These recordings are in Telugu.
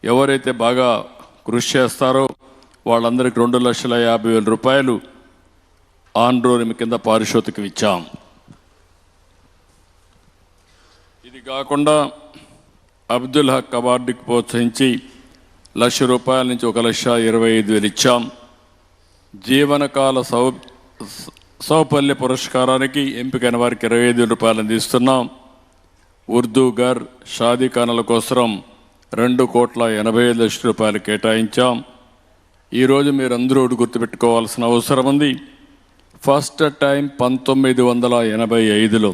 ఎవరైతే బాగా కృషి చేస్తారో వాళ్ళందరికీ 2,50,000 రూపాయలు ఆన్రోల్ కింద పారితోషికం ఇచ్చాం. ఇది కాకుండా అబ్దుల్ హక్ అవార్డుకి ప్రోత్సహించి ₹1,00,000 నుంచి 1,25,000 ఇచ్చాం. జీవనకాల సౌపల్య పురస్కారానికి ఎంపికైన వారికి ₹25,000 అందిస్తున్నాం. ఉర్దూ ఘర్ షాదీ ఖానాల కోసం ₹2,85,00,000 కేటాయించాం. ఈరోజు మీరందరూ గుర్తుపెట్టుకోవాల్సిన అవసరం ఉంది. ఫస్ట్ టైం 1985లో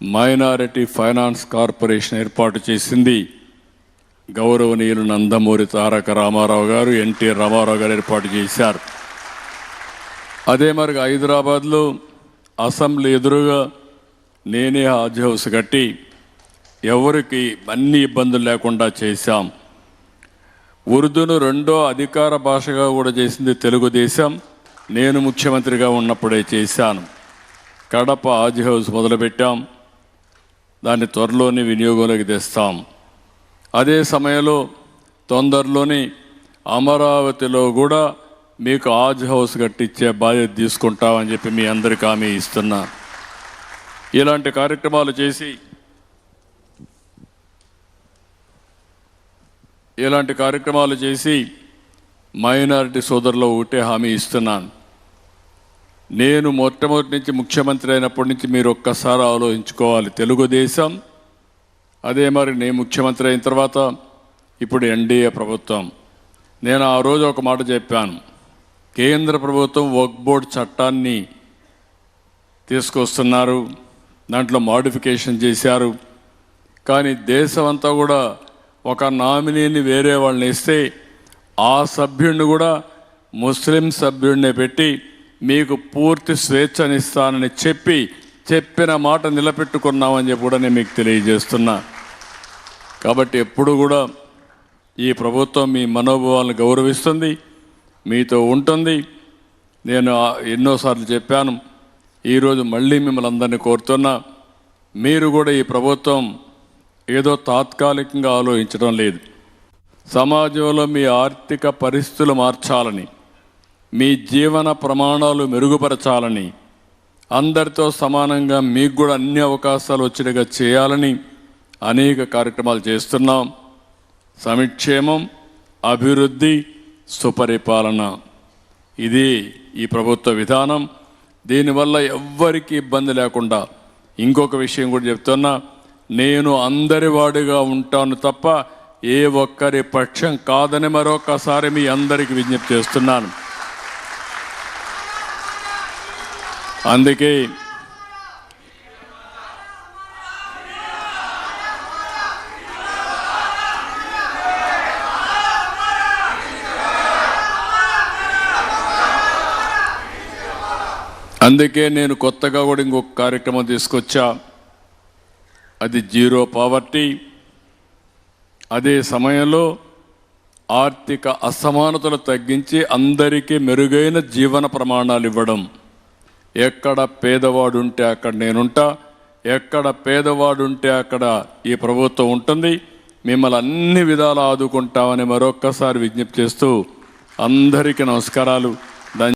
మైనారిటీ ఫైనాన్స్ కార్పొరేషన్ ఏర్పాటు చేసింది గౌరవనీయులు నందమూరి తారక రామారావు గారు, ఎన్టీ రామారావు గారు ఏర్పాటు చేశారు. అదే మరి హైదరాబాద్లో అసెంబ్లీ ఎదురుగా నేనే హాజ్ హౌస్ కట్టి ఎవరికి అన్ని ఇబ్బందులు లేకుండా చేశాం. ఉర్దూను 2వ అధికార భాషగా కూడా చేసింది తెలుగుదేశం. నేను ముఖ్యమంత్రిగా ఉన్నప్పుడే చేశాను. కడప హాజ్ హౌస్ మొదలుపెట్టాం. దాన్ని త్వరలోనే వినియోగంలోకి తెస్తాం. అదే సమయంలో తొందరలోనే అమరావతిలో కూడా మీకు హాజ్ హౌస్ కట్టించే బాధ్యత తీసుకుంటామని చెప్పి మీ అందరికీ హామీ ఇస్తున్నా. ఇలాంటి కార్యక్రమాలు చేసి మైనారిటీ సోదరులు ఒకటే హామీ ఇస్తున్నాను. నేను మొట్టమొదటి నుంచి ముఖ్యమంత్రి అయినప్పటి నుంచి మీరు ఒక్కసారి ఆలోచించుకోవాలి. తెలుగుదేశం, అదే మరి నేను ముఖ్యమంత్రి అయిన తర్వాత ఇప్పుడు ఎన్డీఏ ప్రభుత్వం. నేను ఆ రోజు ఒక మాట చెప్పాను. కేంద్ర ప్రభుత్వం వక్ఫ్ బోర్డు చట్టాన్ని తీసుకొస్తున్నారు, దాంట్లో మోడిఫికేషన్ చేశారు. కానీ దేశం అంతా కూడా ఒక నామినీని వేరే వాళ్ళని ఇస్తే ఆ సభ్యుడిని కూడా ముస్లిం సభ్యుడిని పెట్టి మీకు పూర్తి స్వేచ్ఛనిస్తానని చెప్పిన మాట నిలబెట్టుకున్నామని చెప్పి కూడా నేను మీకు తెలియజేస్తున్నా. కాబట్టి ఎప్పుడు కూడా ఈ ప్రభుత్వం మీ మనోభావాలను గౌరవిస్తుంది, మీతో ఉంటుంది. నేను ఎన్నోసార్లు చెప్పాను. ఈరోజు మళ్ళీ మిమ్మల్ని అందరినీ కోరుతున్నా, మీరు కూడా ఈ ప్రభుత్వం ఏదో తాత్కాలికంగా ఆలోచించడం లేదు. సమాజంలో మీ ఆర్థిక పరిస్థితులు మార్చాలని, మీ జీవన ప్రమాణాలు మెరుగుపరచాలని, అందరితో సమానంగా మీకు కూడా అన్ని అవకాశాలు వచ్చేట్టుగా చేయాలని అనేక కార్యక్రమాలు చేస్తున్నాం. సంక్షేమం, అభివృద్ధి, సుపరిపాలన, ఇది ఈ ప్రభుత్వ విధానం. దీనివల్ల ఎవ్వరికీ ఇబ్బంది లేకుండా ఇంకొక విషయం కూడా చెప్తున్నా, నేను అందరి వాడిగా ఉంటాను తప్ప ఏ ఒక్కరి పక్షం కాదని మరొకసారి మీ అందరికీ విజ్ఞప్తి చేస్తున్నాను. అందుకే నేను కొత్తగా కూడా ఇంకొక కార్యక్రమం తీసుకొచ్చా. అది జీరో పావర్టీ. అదే సమయంలో ఆర్థిక అసమానతలు తగ్గించి అందరికీ మెరుగైన జీవన ప్రమాణాలు ఇవ్వడం. ఎక్కడ పేదవాడు ఉంటే అక్కడ నేనుంటా, ఎక్కడ పేదవాడు ఉంటే అక్కడ ఈ ప్రభుత్వం ఉంటుంది. మిమ్మల్ని అన్ని విధాలు ఆదుకుంటామని మరొక్కసారి విజ్ఞప్తి చేస్తూ అందరికీ నమస్కారాలు.